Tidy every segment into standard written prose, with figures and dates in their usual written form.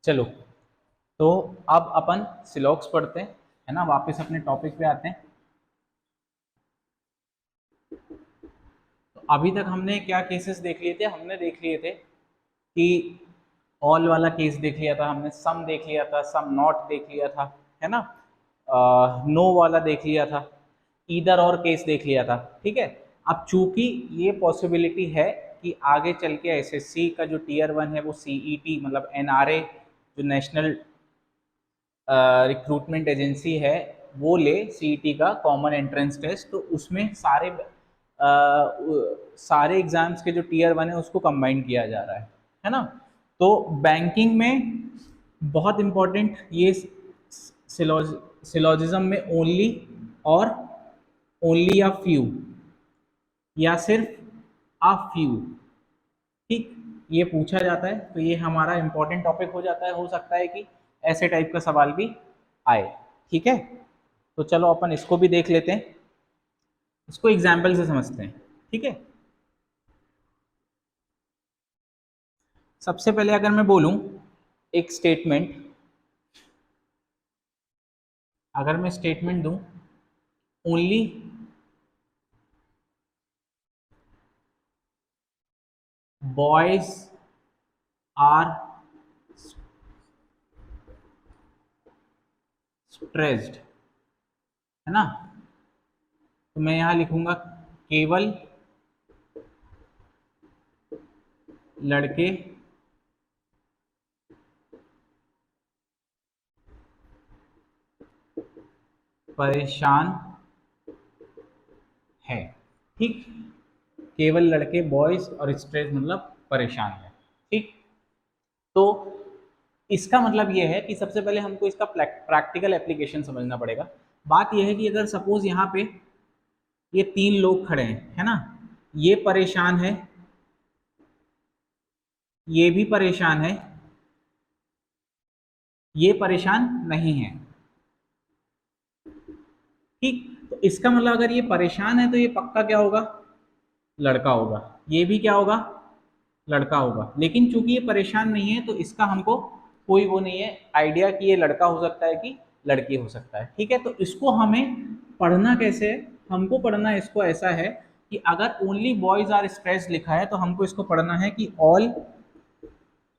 चलो, तो अब अपन सिलॉक्स पढ़ते हैं, है ना। वापस अपने टॉपिक पे आते हैं। तो अभी तक हमने क्या केसेस देख लिए थे? हमने देख लिए थे कि ऑल वाला केस देख लिया था हमने, सम देख लिया था, सम नॉट देख लिया था, है ना। नो वाला देख लिया था, ईदर और केस देख लिया था, ठीक है। अब चूंकि ये पॉसिबिलिटी है कि आगे चल के एसएससी का जो टीयर 1 है वो सीईटी मतलब एनआरए जो नेशनल रिक्रूटमेंट एजेंसी है वो ले सीईटी का कॉमन एंट्रेंस टेस्ट, तो उसमें सारे एग्जाम्स के जो टीयर 1 है उसको कंबाइन किया जा रहा है ना। तो बैंकिंग में बहुत इंपॉर्टेंट ये सिलोजिज्म में ओनली और ओनली अ फ्यू या सिर्फ अ फ्यू, ठीक, ये पूछा जाता है। तो ये हमारा इंपॉर्टेंट टॉपिक हो जाता है। हो सकता है कि ऐसे टाइप का सवाल भी आए, ठीक है। तो चलो अपन इसको भी देख लेते हैं, इसको एग्जाम्पल से समझते हैं, ठीक है। सबसे पहले अगर मैं बोलूं एक स्टेटमेंट, अगर मैं स्टेटमेंट दूं ओनली बॉयज आर स्ट्रेस्ड, है ना, तो मैं यहां लिखूंगा केवल लड़के परेशान है, ठीक। केवल लड़के बॉयज और स्ट्रेस मतलब परेशान है, ठीक। तो इसका मतलब यह है कि सबसे पहले हमको इसका प्रैक्टिकल एप्लीकेशन समझना पड़ेगा। बात यह है कि अगर सपोज यहाँ पे ये 3 लोग खड़े हैं, है ना, ये परेशान है, ये भी परेशान है, ये परेशान नहीं है, ठीक। तो इसका मतलब अगर ये परेशान है तो ये पक्का क्या होगा? लड़का होगा। ये भी क्या होगा? लड़का होगा। लेकिन चूंकि ये परेशान नहीं है तो इसका हमको कोई वो नहीं है आइडिया कि ये लड़का हो सकता है कि लड़की हो सकता है, ठीक है। तो इसको हमें पढ़ना कैसे है? हमको पढ़ना इसको ऐसा है कि अगर ओनली बॉयज आर स्ट्रेस्ड लिखा है तो हमको इसको पढ़ना है कि ऑल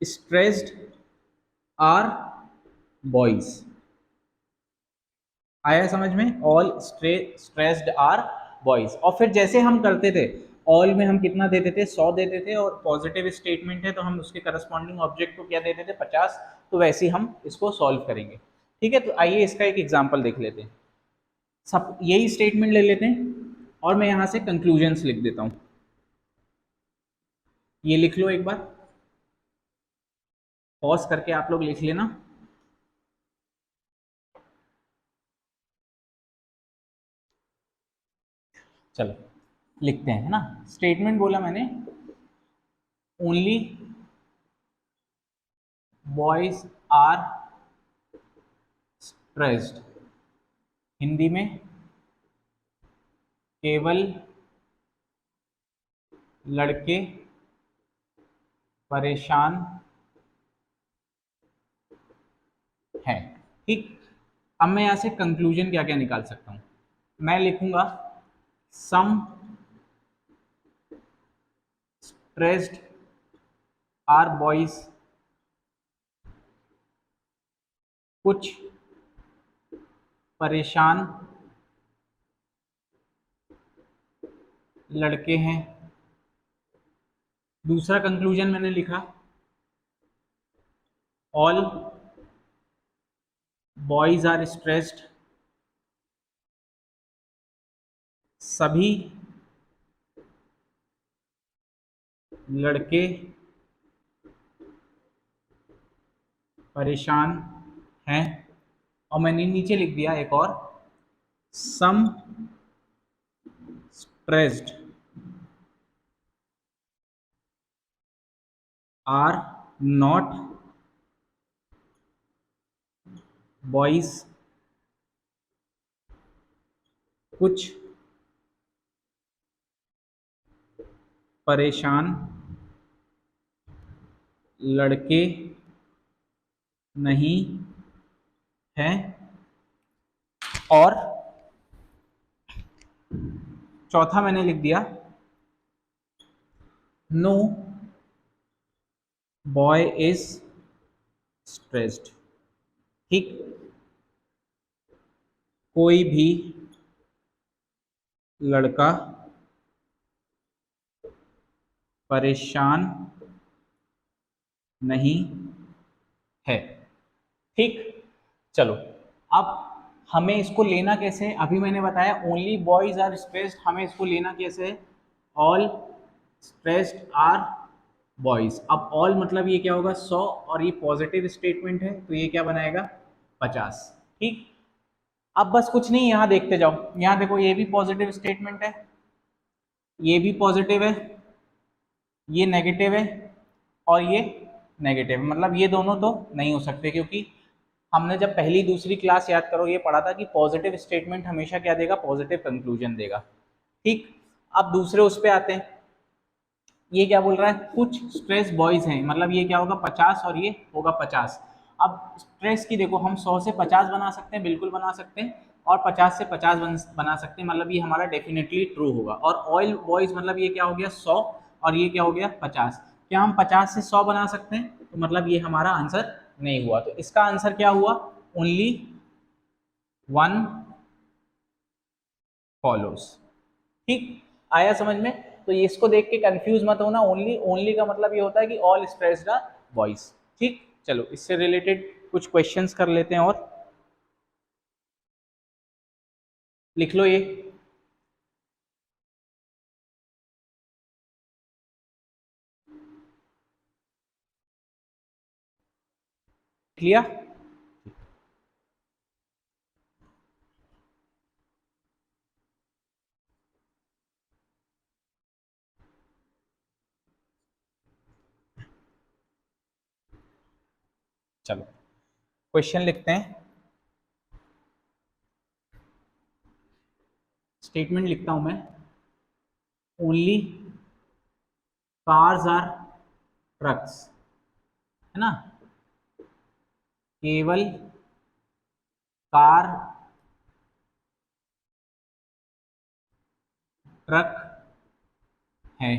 स्ट्रेस्ड आर बॉयज। आया समझ में? All stressed are boys. और फिर जैसे हम करते थे, ऑल में हम कितना देते थे? 100 देते थे, और पॉजिटिव स्टेटमेंट है तो हम उसके करस्पॉन्डिंग ऑब्जेक्ट को क्या देते थे? 50। तो वैसे ही हम इसको सॉल्व करेंगे, ठीक है। तो आइए इसका एक एग्जाम्पल देख लेते हैं। सब यही स्टेटमेंट ले लेते हैं और मैं यहां से कंक्लूजन्स लिख देता हूं। ये लिख लो एक बार, पॉज करके आप लोग लिख लेना। चलो लिखते हैं, है ना। स्टेटमेंट बोला मैंने only boys are stressed, Hindi में केवल लड़के परेशान हैं, ठीक। अब मैं यहां से कंक्लूजन क्या क्या निकाल सकता हूं? मैं लिखूंगा सम स्ट्रेस्ड आर बॉयज, कुछ परेशान लड़के हैं। दूसरा कंक्लूजन मैंने लिखा ऑल बॉयज आर स्ट्रेस्ड, सभी लड़के परेशान हैं। और मैंने नीचे लिख दिया एक और, सम स्ट्रेस्ड आर नॉट बॉयज, कुछ परेशान लड़के नहीं है, और चौथा मैंने लिख दिया नो बॉय इज स्ट्रेस्ड। ठीक, कोई भी लड़का परेशान नहीं है। ठीक, चलो अब हमें इसको लेना कैसे है, अभी मैंने बताया ओनली बॉयज आर स्ट्रेस्ड, हमें इसको लेना कैसे है, ऑल स्ट्रेस्ड आर बॉयज। अब ऑल मतलब ये क्या होगा 100, और ये पॉजिटिव स्टेटमेंट है तो ये क्या बनाएगा 50। ठीक, अब बस कुछ नहीं, यहाँ देखते जाओ, यहाँ देखो ये भी पॉजिटिव स्टेटमेंट है, ये भी पॉजिटिव है, ये नेगेटिव है, और ये नेगेटिव, मतलब ये दोनों तो नहीं हो सकते, क्योंकि हमने जब पहली दूसरी क्लास याद करो ये पढ़ा था कि पॉजिटिव स्टेटमेंट हमेशा क्या देगा, पॉजिटिव कंक्लूजन देगा। ठीक, अब दूसरे उस पे आते हैं, ये क्या बोल रहा है, कुछ स्ट्रेस बॉयज हैं, मतलब ये क्या होगा 50 और ये होगा 50। अब स्ट्रेस की देखो हम 100 से 50 बना सकते हैं, बिल्कुल बना सकते हैं, और 50 से 50 बना सकते हैं, मतलब ये हमारा डेफिनेटली ट्रू होगा। और ऑयल बॉयज मतलब ये क्या हो गया 100, और ये क्या हो गया 50। क्या हम 50 से 100 बना सकते हैं, तो मतलब ये हमारा आंसर नहीं हुआ, तो इसका आंसर क्या हुआ, ओनली वन फॉलोज। ठीक, आया समझ में। तो ये इसको देख के कंफ्यूज मत होना, ओनली ओनली का मतलब ये होता है कि ऑल स्ट्रेस्ड आर बॉयज। ठीक, चलो इससे रिलेटेड कुछ क्वेश्चंस कर लेते हैं, और लिख लो ये। लिया, चलो क्वेश्चन लिखते हैं, स्टेटमेंट लिखता हूं मैं, ओनली कार्स आर ट्रक्स, है ना, केवल कार ट्रक है,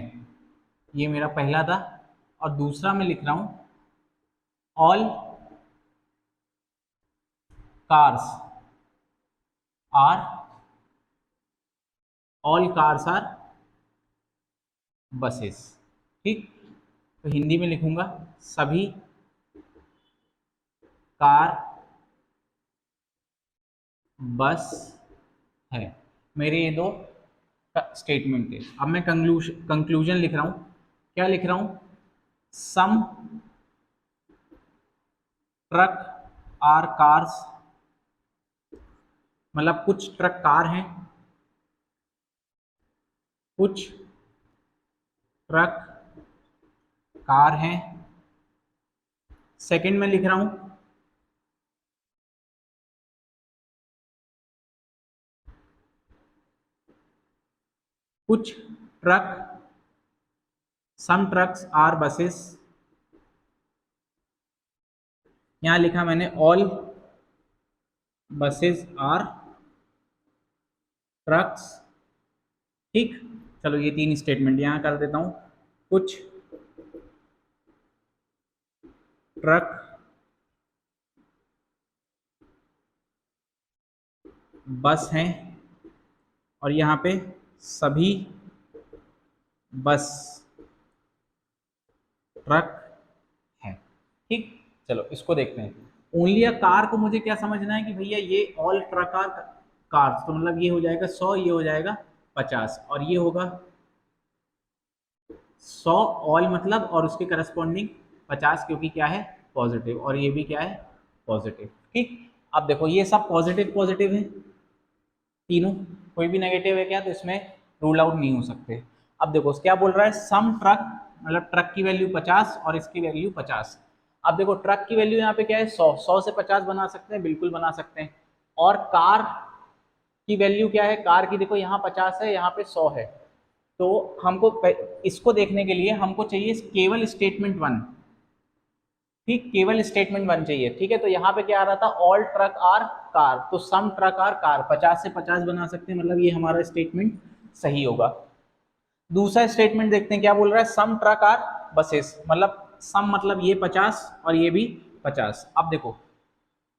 ये मेरा पहला था। और दूसरा मैं लिख रहा हूं all cars are, all cars are buses. ठीक, तो हिंदी में लिखूंगा सभी कार बस है। मेरे ये दो स्टेटमेंट थे। अब मैं कंक्लूजन लिख रहा हूं, क्या लिख रहा हूं, सम ट्रक आर कार्स, मतलब कुछ ट्रक कार हैं, कुछ ट्रक कार हैं। सेकंड में लिख रहा हूं कुछ truck, some trucks are buses, यहां लिखा मैंने ऑल बसेस आर ट्रक्स। ठीक, चलो ये तीन स्टेटमेंट यहां कर देता हूं, कुछ ट्रक बस हैं, और यहाँ पे सभी बस ट्रक है। ठीक, चलो इसको देखते हैं। ओनली अ कार को मुझे क्या समझना है कि भैया ये ऑल ट्रक आर कार्स, तो मतलब ये हो जाएगा 100, ये हो जाएगा 50, और ये होगा 100 ऑल मतलब, और उसके करस्पॉन्डिंग 50, क्योंकि क्या है पॉजिटिव, और ये भी क्या है पॉजिटिव। ठीक, अब देखो ये सब पॉजिटिव पॉजिटिव है तीनों, कोई भी नेगेटिव है क्या, तो इसमें रूल आउट नहीं हो सकते। अब देखो क्या बोल रहा है, सम ट्रक, मतलब ट्रक की वैल्यू 50 और इसकी वैल्यू 50। अब देखो ट्रक की वैल्यू यहाँ पे क्या है 100, 100 से 50 बना सकते हैं, बिल्कुल बना सकते हैं। और कार की वैल्यू क्या है, कार की देखो यहाँ 50 है, यहाँ पे 100 है, तो हमको इसको देखने के लिए हमको चाहिए केवल स्टेटमेंट वन। ठीक, केवल स्टेटमेंट वन चाहिए। ठीक है, तो यहाँ पे क्या आ रहा था, ऑल ट्रक आर कार, तो सम ट्रक आर कार, 50 से 50 बना सकते हैं, मतलब ये हमारा स्टेटमेंट सही होगा। दूसरा स्टेटमेंट देखते हैं क्या बोल रहा है, सम ट्रक आर बसेस, मतलब सम मतलब ये 50 और ये भी 50। अब देखो,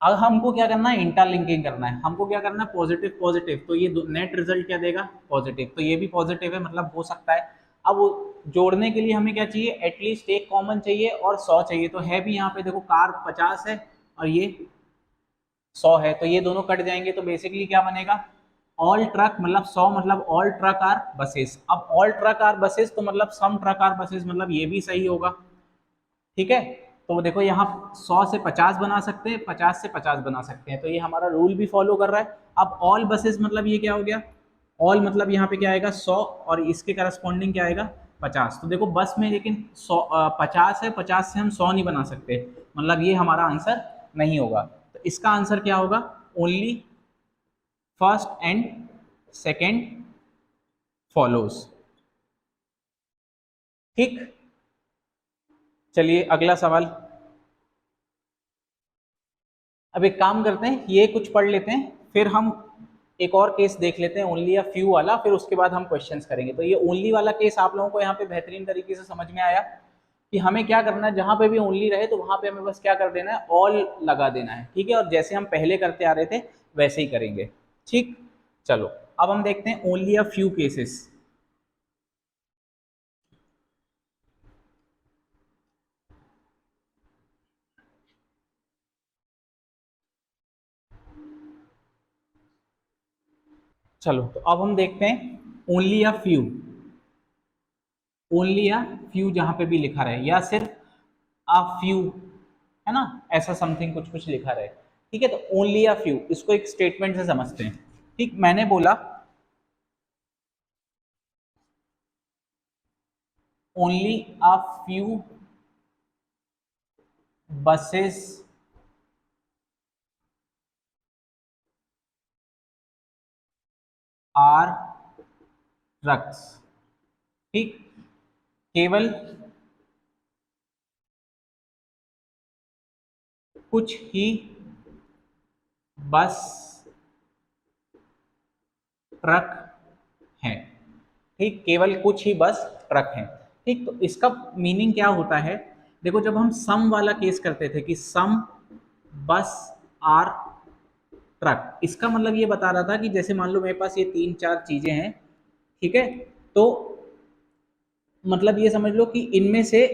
अब हमको क्या करना है, इंटरलिंकिंग करना है, हमको क्या करना है, पॉजिटिव पॉजिटिव, तो ये नेट रिजल्ट क्या देगा, पॉजिटिव, तो ये भी पॉजिटिव है, मतलब हो सकता है। अब वो जोड़ने के लिए हमें क्या चाहिए, एटलीस्ट एक कॉमन चाहिए और 100 चाहिए, तो है भी यहाँ पे देखो, कार 50 है और ये 100 है, तो ये दोनों कट जाएंगे, तो बेसिकली क्या बनेगा, ऑल ट्रक मतलब 100 मतलब ऑल ट्रक आर बसेस। अब ऑल ट्रक आर बसेस तो मतलब सम ट्रक आर बसेस, मतलब ये भी सही होगा। ठीक है, तो देखो यहाँ 100 से 50 बना सकते हैं, 50 से 50 बना सकते हैं, तो ये हमारा रूल भी फॉलो कर रहा है। अब ऑल बसेस मतलब ये क्या हो गया, ऑल मतलब यहाँ पे क्या आएगा 100 और इसके करस्पॉन्डिंग क्या आएगा 50। तो देखो बस में लेकिन 100 50 है, 50 से हम 100 नहीं बना सकते, मतलब ये हमारा आंसर नहीं होगा। तो इसका आंसर क्या होगा, only first and second follows. ठीक, चलिए अगला सवाल। अब एक काम करते हैं, ये कुछ पढ़ लेते हैं, फिर हम एक और केस देख लेते हैं, ओनली या फ्यू वाला, फिर उसके बाद हम क्वेश्चंस करेंगे। तो ये ओनली वाला केस आप लोगों को यहाँ पे बेहतरीन तरीके से समझ में आया कि हमें क्या करना है, जहां पे भी ओनली रहे तो वहां पे हमें बस क्या कर देना है, ऑल लगा देना है। ठीक है, और जैसे हम पहले करते आ रहे थे वैसे ही करेंगे। ठीक, चलो अब हम देखते हैं ओनली या फ्यू केसेस। चलो तो अब हम देखते हैं ओनली या फ्यू, ओनली या फ्यू जहां पे भी लिखा रहे, या सिर्फ आ फ्यू, है ना, ऐसा समथिंग कुछ कुछ लिखा रहे। ठीक है, तो ओनली या फ्यू, इसको एक स्टेटमेंट से समझते हैं। ठीक, मैंने बोला only a few buses are trucks. ठीक, केवल कुछ ही बस ट्रक हैं। ठीक, केवल कुछ ही बस ट्रक हैं। ठीक, तो इसका मीनिंग क्या होता है, देखो जब हम सम वाला केस करते थे कि सम बस आर ट्रक, इसका मतलब ये बता रहा था कि जैसे मान लो मेरे पास ये 3-4 चीजें हैं। ठीक है, तो मतलब ये समझ लो कि इनमें से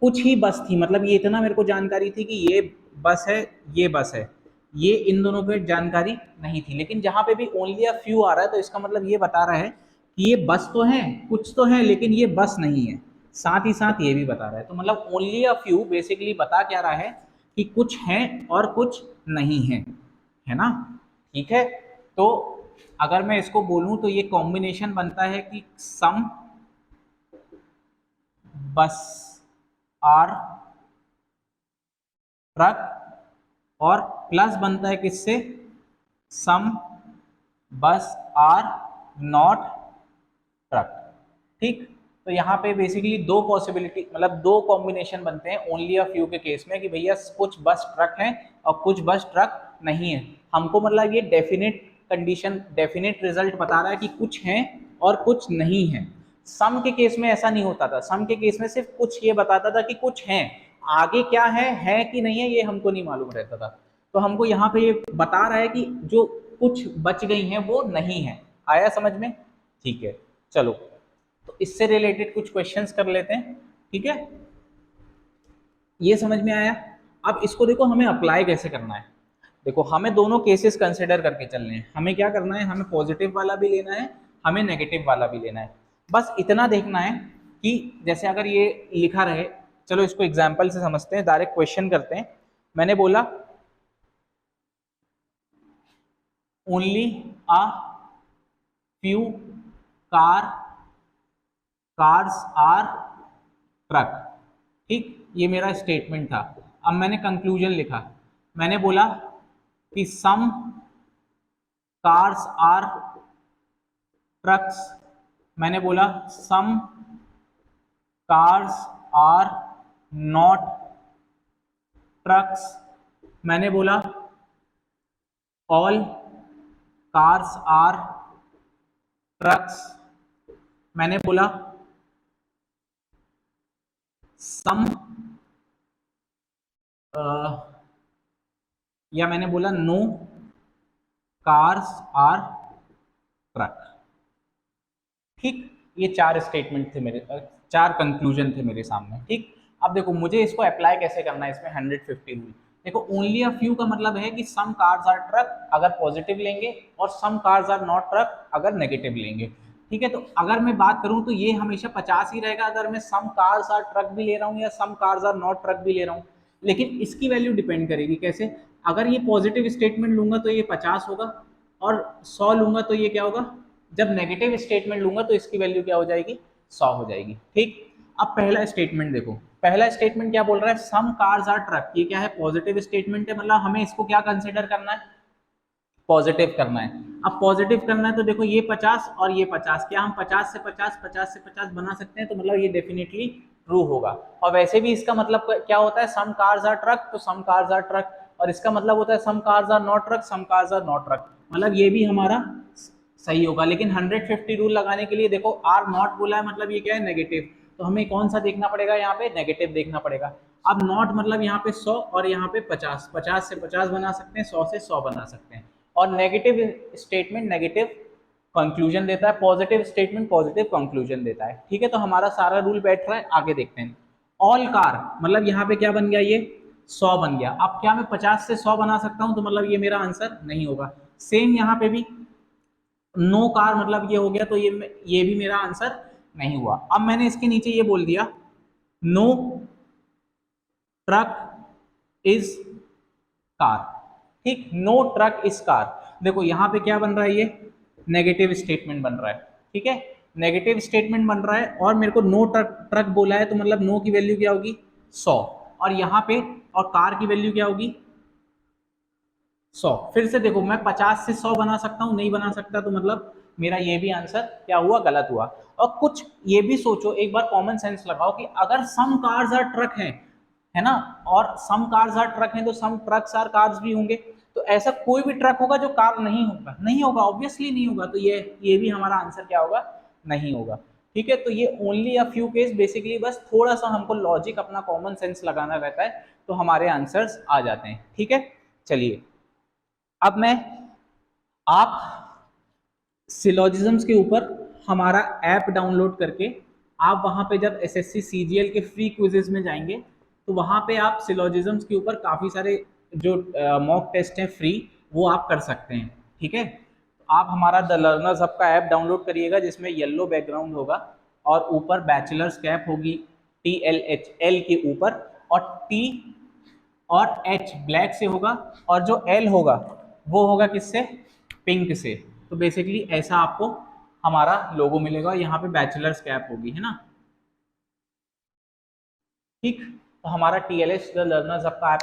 कुछ ही बस थी, मतलब ये इतना मेरे को जानकारी थी कि ये बस है, ये बस है, ये इन दोनों पे जानकारी नहीं थी। लेकिन जहां पे भी ओनली अ फ्यू आ रहा है तो इसका मतलब ये बता रहा है कि ये बस तो है, कुछ तो है, लेकिन ये बस नहीं है, साथ ही साथ ये भी बता रहा है। तो मतलब ओनली अ फ्यू बेसिकली बता क्या रहा है कि कुछ है और कुछ नहीं है, है ना। ठीक है, तो अगर मैं इसको बोलूं तो ये कॉम्बिनेशन बनता है कि सम बस आर ट्रक, और प्लस बनता है किससे, सम बस आर नॉट ट्रक। ठीक, तो यहाँ पे बेसिकली दो पॉसिबिलिटी, मतलब दो कॉम्बिनेशन बनते हैं ओनली ऑफ फ्यू के केस में कि भैया कुछ बस ट्रक हैं और कुछ बस ट्रक नहीं है। हमको मतलब ये डेफिनेट कंडीशन, डेफिनेट रिजल्ट बता रहा है कि कुछ हैं और कुछ नहीं है। सम के केस में ऐसा नहीं होता था, सम के केस में सिर्फ कुछ ये बताता था कि कुछ हैं, आगे क्या है कि नहीं है ये हमको नहीं मालूम रहता था। तो हमको यहाँ पे ये बता रहा है कि जो कुछ बच गई हैं वो नहीं है। आया समझ में, ठीक है। चलो तो इससे रिलेटेड कुछ क्वेश्चंस कर लेते हैं। ठीक है, ये समझ में आया। अब इसको देखो हमें अप्लाई कैसे करना है। देखो हमें दोनों केसेस कंसिडर करके चलने हैं, हमें क्या करना है, हमें पॉजिटिव वाला भी लेना है, हमें नेगेटिव वाला भी लेना है। बस इतना देखना है कि जैसे अगर ये लिखा रहे, चलो इसको एग्जाम्पल से समझते हैं, डायरेक्ट क्वेश्चन करते हैं। मैंने बोला only a few car cars are truck. ठीक, ये मेरा स्टेटमेंट था। अब मैंने कंक्लूजन लिखा, मैंने बोला कि सम कार्स आर ट्रक्स, मैंने बोला सम कार्स आर नॉट ट्रक्स, मैंने बोला ऑल कार्स आर ट्रक्स, मैंने बोला सम या मैंने बोला नो कार्स आर ट्रक। ठीक, ये चार स्टेटमेंट थे मेरे, चार कंक्लूजन थे मेरे सामने। ठीक, अब देखो मुझे इसको अप्लाई कैसे करना है इसमें 150 रूल। देखो ओनली अ फ्यू का मतलब है कि सम कार्स आर ट्रक अगर पॉजिटिव लेंगे और सम कार्स आर नॉट ट्रक अगर नेगेटिव लेंगे। ठीक है, तो अगर मैं बात करूं तो ये हमेशा 50 ही रहेगा अगर मैं सम कार्स आर ट्रक भी ले रहा हूं या सम कार्स आर नॉट ट्रक भी ले रहा हूं। लेकिन इसकी वैल्यू डिपेंड करेगी कैसे, अगर ये पॉजिटिव स्टेटमेंट लूंगा तो ये 50 होगा और 100 लूंगा तो ये क्या होगा, जब नेगेटिव स्टेटमेंट लूंगा तो इसकी वैल्यू क्या हो जाएगी, 100 हो जाएगी। ठीक, अब पहला स्टेटमेंट देखो, पहला स्टेटमेंट क्या बोल रहा है, सम कार्स आर ट्रक, ये क्या है, पॉजिटिव स्टेटमेंट है, मतलब हमें इसको क्या कंसिडर करना है, पॉजिटिव करना है। अब पॉजिटिव करना है तो देखो ये 50 और ये 50, क्या हम 50 से 50 50 से 50 बना सकते हैं, तो मतलब ये डेफिनेटली ट्रू होगा। और वैसे भी इसका मतलब क्या होता है, सम कार्स आर ट्रक तो सम कार्स आर ट्रक, और इसका मतलब होता है some cars are not truck, some cars are not truck, मतलब ये भी हमारा सही होगा। लेकिन 150 रूल लगाने के लिए देखो आर नॉट बोला है, मतलब ये क्या है, नेगेटिव, तो हमें कौन सा देखना पड़ेगा, यहाँ पे नेगेटिव देखना पड़ेगा। अब नॉट मतलब यहाँ पे 100 और यहाँ पे 50, 50 से 50 बना सकते हैं, 100 से 100 बना सकते हैं। और नेगेटिव स्टेटमेंट नेगेटिव कंक्लूजन देता है, पॉजिटिव स्टेटमेंट पॉजिटिव कंक्लूजन देता है। ठीक है, तो हमारा सारा रूल बैठ रहा है, आगे देखते हैं। ऑल कार मतलब यहाँ पे क्या बन गया, ये 100 बन गया। अब क्या मैं 50 से 100 बना सकता हूँ, तो मतलब ये मेरा आंसर नहीं होगा। सेम यहाँ पे भी नो कार मतलब ये हो गया, तो ये भी मेरा आंसर नहीं हुआ। अब मैंने इसके नीचे ये बोल दिया नो ट्रक इज कार। ठीक, नो ट्रक इज कार, देखो यहाँ पे क्या बन रहा है, ये नेगेटिव स्टेटमेंट बन रहा है। ठीक है, नेगेटिव स्टेटमेंट बन रहा है और मेरे को नो ट्रक ट्रक बोला है, तो मतलब नो की वैल्यू क्या होगी, 100, और यहाँ पे और कार की वैल्यू क्या होगी, 100। फिर से देखो मैं 50 से 100 बना सकता हूँ, नहीं बना सकता, तो मतलब मेरा ये भी आंसर क्या हुआ, गलत हुआ। और कुछ ये भी सोचो, एक बार कॉमन सेंस लगाओ कि अगर सम कार्स आर ट्रक हैं, है ना, और सम कार्स आर ट्रक हैं तो सम ट्रक्स आर कार्स भी होंगे, तो ऐसा कोई भी ट्रक होगा जो कार नहीं होगा, नहीं होगा, ऑब्वियसली नहीं होगा, तो ये भी हमारा आंसर क्या होगा, नहीं होगा। ठीक है, तो ये only a few case, basically बस थोड़ा सा हमको लॉजिक अपना कॉमन सेंस लगाना रहता है तो हमारे आंसर्स आ जाते हैं। ठीक है, चलिए अब मैं आप सिलोजिज्म्स के ऊपर हमारा ऐप डाउनलोड करके आप वहां पे जब एसएससी सीजीएल के फ्री क्विजेज में जाएंगे तो वहां पे आप सिलोजिज्म्स के ऊपर काफ़ी सारे जो मॉक टेस्ट हैं फ्री, वो आप कर सकते हैं। ठीक है, तो आप हमारा द लर्नर्स हब का ऐप डाउनलोड करिएगा जिसमें येलो बैकग्राउंड होगा और ऊपर बैचलर्स कैप होगी TLHL के ऊपर, और T और H ब्लैक से होगा और जो L होगा वो होगा किससे, पिंक से। तो बेसिकली ऐसा आपको हमारा लोगो मिलेगा, यहाँ पे बैचलर्स कैप होगी, है ना। ठीक, तो हमारा TLS द लर्नर्स आपका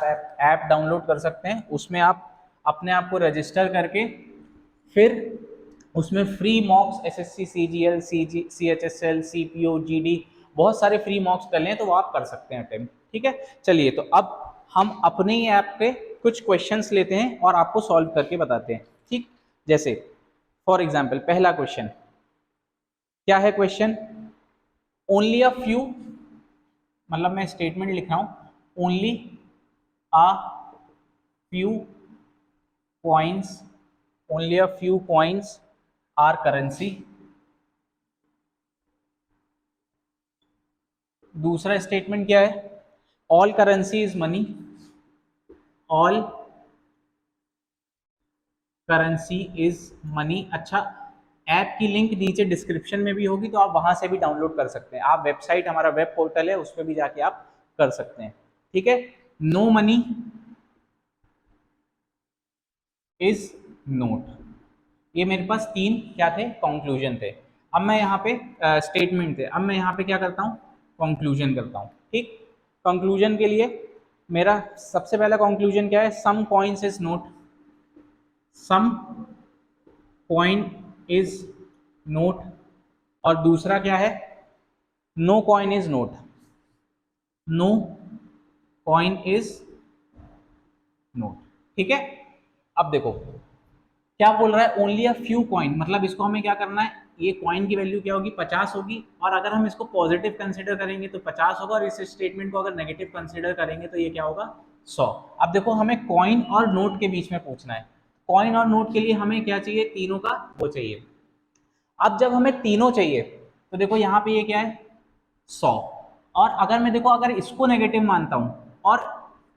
ऐप डाउनलोड कर सकते हैं, उसमें आप अपने आप को रजिस्टर करके फिर उसमें free मॉक्स SSC CGL CHSL CPO GD बहुत सारे फ्री मॉक्स कर लें तो वो आप कर सकते हैं अटेम्प्ट। ठीक है, चलिए तो अब हम अपने ही ऐप पे कुछ क्वेश्चंस लेते हैं और आपको सॉल्व करके बताते हैं। ठीक, जैसे फॉर एग्जाम्पल पहला क्वेश्चन क्या है, क्वेश्चन ओनली अ फ्यू, मतलब मैं स्टेटमेंट लिख रहा हूं, only a few coins, only a few coins are currency. दूसरा स्टेटमेंट क्या है, all currency is money, all currency is money. अच्छा, ऐप की लिंक नीचे डिस्क्रिप्शन में भी होगी तो आप वहां से भी डाउनलोड कर सकते हैं, आप वेबसाइट हमारा वेब पोर्टल है उस पर भी जाके आप कर सकते हैं। ठीक है, नो मनी इज नोट, ये मेरे पास तीन क्या थे, कंक्लूजन थे। अब मैं यहाँ पे स्टेटमेंट थे, अब मैं यहाँ पे क्या करता हूँ, कंक्लूजन करता हूँ। ठीक, कंक्लूजन के लिए मेरा सबसे पहला कंक्लूजन क्या है, some coins is note, some coin is note, और दूसरा क्या है, no coin is note, no coin is note. ठीक है, अब देखो क्या बोल रहा है, ओनली अ फ्यू कॉइन, मतलब इसको हमें क्या करना है, ये कॉइन की वैल्यू क्या होगी 50 होगी, और अगर हम इसको पॉजिटिव कंसीडर करेंगे तो 50 होगा, और इस स्टेटमेंट को अगर नेगेटिव कंसीडर करेंगे तो ये क्या होगा 100। अब देखो हमें कॉइन और नोट के बीच में पूछना है, कॉइन और नोट के लिए हमें क्या चाहिए, तीनों का वो चाहिए। अब जब हमें तीनों चाहिए तो देखो यहाँ पे ये क्या है 100, और अगर मैं देखो अगर इसको नेगेटिव मानता हूं, और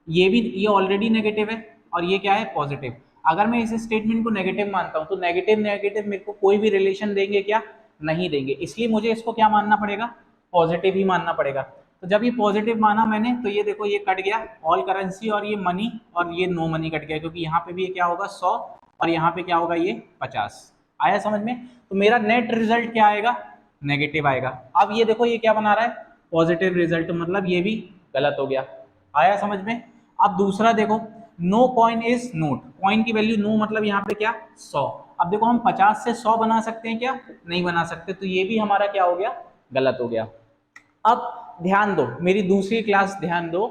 ये भी ये ऑलरेडी नेगेटिव है और ये क्या है पॉजिटिव, अगर मैं इस स्टेटमेंट को नेगेटिव मानता हूं तो नेगेटिव नेगेटिव मेरे को कोई भी रिलेशन देंगे क्या, नहीं देंगे, इसलिए मुझे इसको क्या मानना पड़ेगा, पॉजिटिव ही मानना पड़ेगा। तो जब ये पॉजिटिव माना मैंने तो ये देखो ये कट गया ऑल करेंसी, और ये मनी और ये नो मनी कट गया, क्योंकि यहाँ पे भी ये क्या होगा 100 और यहाँ पे क्या होगा ये 50। आया समझ में, तो मेरा नेट रिजल्ट क्या आएगा, नेगेटिव आएगा। अब ये देखो ये क्या बना रहा है, पॉजिटिव रिजल्ट, मतलब ये भी गलत हो गया। आया समझ में। अब दूसरा देखो, no coin is note, coin की वैल्यू नो मतलब यहाँ पे क्या 100। अब देखो हम 50 से 100 बना सकते हैं क्या, नहीं बना सकते, तो ये भी हमारा क्या हो गया, गलत हो गया। अब ध्यान दो, मेरी दूसरी क्लास ध्यान दो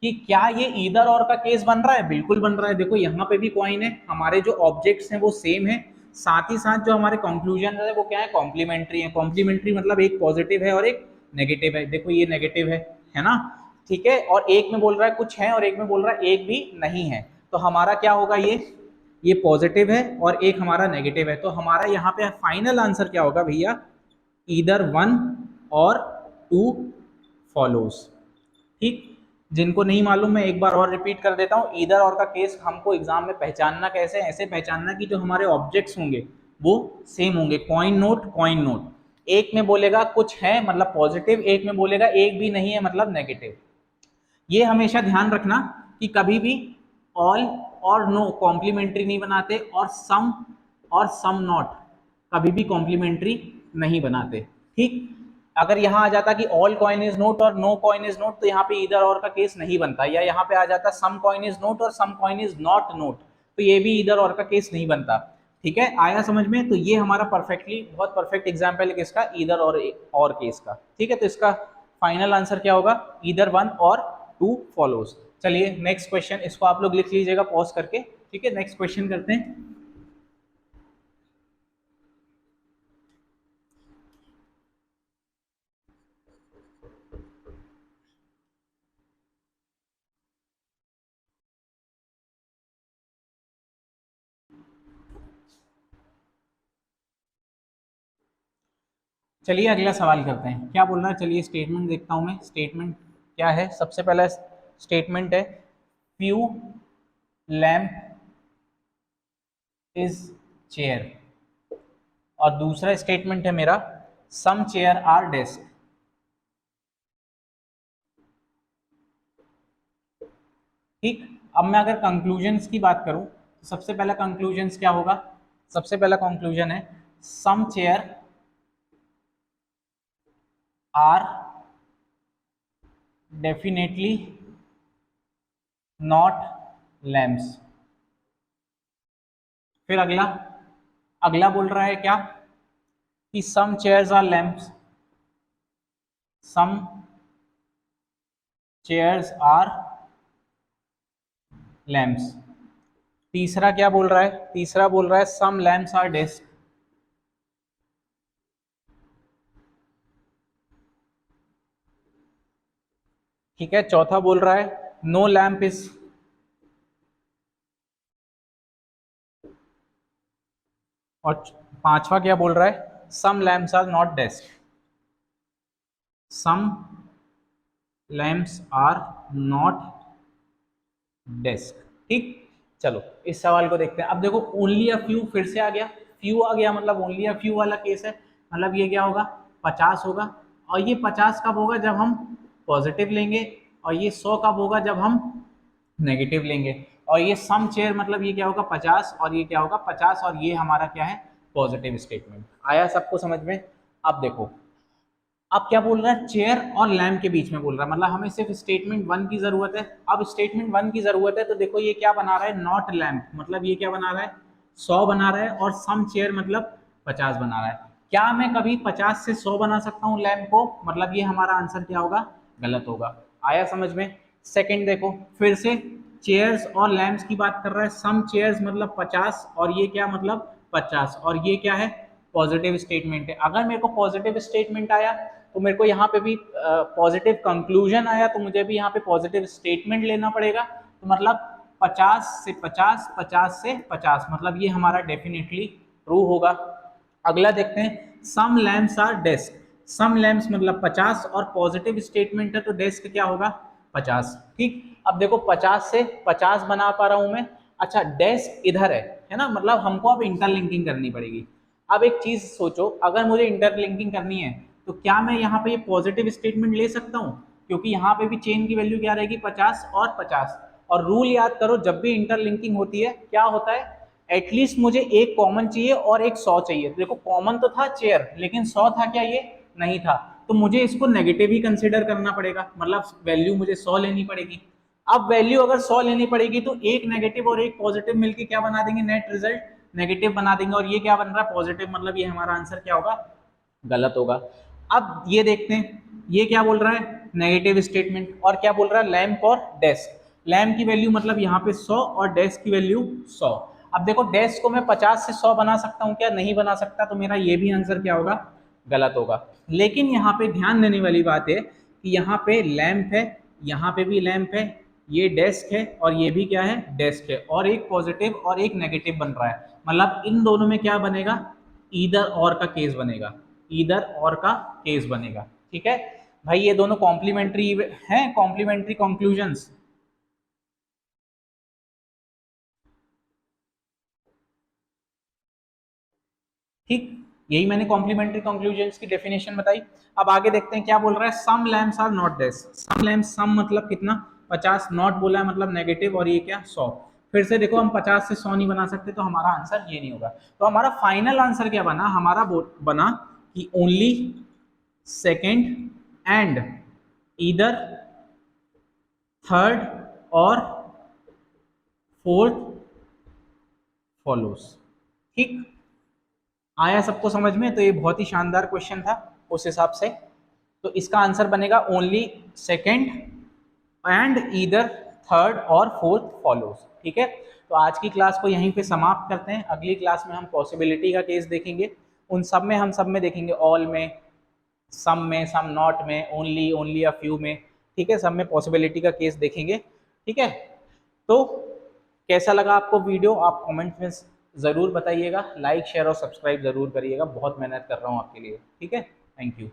कि क्या ये ईदर और का केस बन रहा है, बिल्कुल बन रहा है। देखो यहाँ पे भी कॉइन है, हमारे जो ऑब्जेक्ट्स हैं वो सेम है, साथ ही साथ जो हमारे कंक्लूजन है वो क्या है, कॉम्प्लीमेंट्री है। कॉम्प्लीमेंट्री मतलब एक पॉजिटिव है और एक नेगेटिव है, देखो ये नेगेटिव है ना, ठीक है, और एक में बोल रहा है कुछ है और एक में बोल रहा है एक भी नहीं है, तो हमारा क्या होगा, ये पॉजिटिव है और एक हमारा नेगेटिव है, तो हमारा यहाँ पे फाइनल आंसर क्या होगा भैया, ईदर 1 और 2 फॉलोज। ठीक, जिनको नहीं मालूम मैं एक बार और रिपीट कर देता हूँ, ईदर और का केस हमको एग्जाम में पहचानना कैसे, ऐसे पहचानना कि जो हमारे ऑब्जेक्ट्स होंगे वो सेम होंगे, कॉइन नोट, एक में बोलेगा कुछ है मतलब पॉजिटिव, एक में बोलेगा एक भी नहीं है मतलब नेगेटिव। ये हमेशा ध्यान रखना कि कभी भी ऑल और नो कॉम्प्लीमेंट्री नहीं बनाते, और सम नॉट कभी भी कॉम्प्लीमेंट्री नहीं बनाते। ठीक, अगर यहाँ आ जाता कि ऑल कॉइन इज नोट और नो कॉइन इज नोट तो यहाँ पे इधर और का केस नहीं बनता, या यहाँ पे आ जाता सम कॉइन इज नोट और सम कॉइन इज नॉट नोट, तो ये भी इधर और का केस नहीं बनता। ठीक है, आया समझ में। तो ये हमारा परफेक्टली बहुत परफेक्ट एग्जाम्पल है किसका, इधर और केस का। ठीक है, तो इसका फाइनल आंसर क्या होगा, इधर 1 और 2 फॉलोज। चलिए नेक्स्ट क्वेश्चन, इसको आप लोग लिख लीजिएगा पॉज करके। ठीक है, नेक्स्ट क्वेश्चन करते हैं। चलिए अगला सवाल करते हैं, क्या बोल रहा है, चलिए स्टेटमेंट देखता हूं मैं, स्टेटमेंट क्या है। सबसे पहला स्टेटमेंट है फ्यू लैम्प इज चेयर, और दूसरा स्टेटमेंट है मेरा सम चेयर आर डेस्क। ठीक, अब मैं अगर कंक्लूजन्स की बात करूं तो सबसे पहला कंक्लूजन्स क्या होगा, सबसे पहला कंक्लूजन है some chair are definitely not lamps. फिर अगला, अगला बोल रहा है क्या कि some chairs are lamps, some chairs are lamps. तीसरा क्या बोल रहा है, तीसरा बोल रहा है सम लैम्प्स आर डेस्क। ठीक है, चौथा बोल रहा है नो लैम्प इज, और पांचवा क्या बोल रहा है some lamps are not desk, some lamps are not desk. ठीक, चलो इस सवाल को देखते हैं। अब देखो ओनली अ फ्यू फिर से आ गया, फ्यू आ गया मतलब ओनली अ फ्यू वाला केस है, मतलब ये क्या होगा 50 होगा, और ये 50 कब होगा जब हम पॉजिटिव लेंगे, और ये 100 कब होगा जब हम नेगेटिव लेंगे, और ये सम चेयर मतलब ये क्या होगा 50 और ये क्या होगा 50, और ये हमारा क्या है पॉजिटिव स्टेटमेंट। आया सबको समझ में। अब देखो अब क्या बोल रहा है, चेयर और लैम्प के बीच में बोल रहा है, मतलब हमें सिर्फ स्टेटमेंट 1 की जरूरत है। अब स्टेटमेंट 1 की जरूरत है तो देखो ये क्या बना रहा है, नॉट लैम्प, मतलब ये क्या बना रहा है 100 बना रहा है, और सम चेयर मतलब 50 बना रहा है। क्या मैं कभी 50 से 100 बना सकता हूँ लैम्प को, मतलब ये हमारा आंसर क्या होगा, गलत होगा। आया समझ में। सेकंड देखो फिर से चेयर्स और लैम्प्स की बात कर रहा है, सम चेयर्स मतलब 50 और ये क्या मतलब 50, और ये क्या है पॉजिटिव स्टेटमेंट है। अगर मेरे को पॉजिटिव स्टेटमेंट आया तो मेरे को यहाँ पे भी पॉजिटिव कंक्लूजन आया तो मुझे भी यहाँ पे पॉजिटिव स्टेटमेंट लेना पड़ेगा। तो मतलब 50 से 50, 50 से 50, मतलब ये हमारा डेफिनेटली ट्रू होगा। अगला देखते हैं, some lamps are desk. Some lamps मतलब 50 और पॉजिटिव स्टेटमेंट है तो डेस्क क्या होगा 50। ठीक, अब देखो 50 से 50 बना पा रहा हूं मैं। अच्छा डेस्क इधर है ना, मतलब हमको अब इंटरलिंकिंग करनी पड़ेगी। अब एक चीज सोचो, अगर मुझे इंटरलिंकिंग करनी है तो क्या मैं यहाँ पे ये पॉजिटिव स्टेटमेंट ले सकता हूँ, क्योंकि यहाँ पे भी चेन की वैल्यू क्या रहेगी 50 और 50। और रूल याद करो, जब भी इंटरलिंकिंग होती है क्या होता है, एटलीस्ट मुझे एक कॉमन चाहिए और एक 100 चाहिए। देखो कॉमन तो था चेयर, लेकिन 100 था क्या, ये नहीं था, तो मुझे इसको नेगेटिव ही कंसिडर करना पड़ेगा, मतलब वैल्यू मुझे 100 लेनी पड़ेगी। अब वैल्यू अगर 100 लेनी पड़ेगी तो एक नेगेटिव और एक पॉजिटिव मिलके क्या बना देंगे, नेट रिजल्ट नेगेटिव बना देंगे, और ये क्या बन रहा है पॉजिटिव, मतलब ये हमारा आंसर क्या होगा, गलत होगा। अब ये देखते हैं, ये क्या बोल रहा है नेगेटिव स्टेटमेंट, और क्या बोल रहा है लैम्प और डेस्क। लैम्प की वैल्यू मतलब यहाँ पे 100 और डेस्क की वैल्यू 100। अब देखो डेस्क को मैं 50 से 100 बना सकता हूँ क्या, नहीं बना सकता, तो मेरा ये भी आंसर क्या होगा, गलत होगा। लेकिन यहाँ पे ध्यान देने वाली बात है कि यहाँ पे लैम्प है, यहाँ पे भी लैम्प है, ये डेस्क है और ये भी क्या है डेस्क है, और एक पॉजिटिव और एक नेगेटिव बन रहा है, मतलब इन दोनों में क्या बनेगा, ईदर और का केस बनेगा, ईदर और का केस बनेगा। ठीक है भाई, ये दोनों कॉम्प्लीमेंट्री हैं, कॉम्प्लीमेंट्री कंक्लूजन्स। ठीक, यही मैंने कॉम्प्लीमेंट्री कंक्लूजन्स की डेफिनेशन बताई। अब आगे देखते हैं क्या बोल रहा है, some lamps are not desk. Some lamps, some मतलब कितना 50, नॉट बोला है मतलब नेगेटिव, और ये क्या 100। फिर से देखो हम 50 से 100 नहीं बना सकते, तो हमारा आंसर ये नहीं होगा। तो हमारा फाइनल आंसर क्या बना, हमारा बना कि only second and either third और फोर्थ फॉलोस। ठीक, आया सबको समझ में, तो ये बहुत ही शानदार क्वेश्चन था उस हिसाब से। तो इसका आंसर बनेगा only second and either third और फोर्थ फॉलोज। ठीक है, तो आज की क्लास को यहीं पे समाप्त करते हैं। अगली क्लास में हम पॉसिबिलिटी का केस देखेंगे, उन सब में हम सब में देखेंगे, ऑल में, सम नॉट में, ओनली, ओनली अ फ्यू में। ठीक है, सब में पॉसिबिलिटी का केस देखेंगे। ठीक है, तो कैसा लगा आपको वीडियो, आप कमेंट में ज़रूर बताइएगा, लाइक शेयर और सब्सक्राइब ज़रूर करिएगा, बहुत मेहनत कर रहा हूँ आपके लिए। ठीक है, थैंक यू।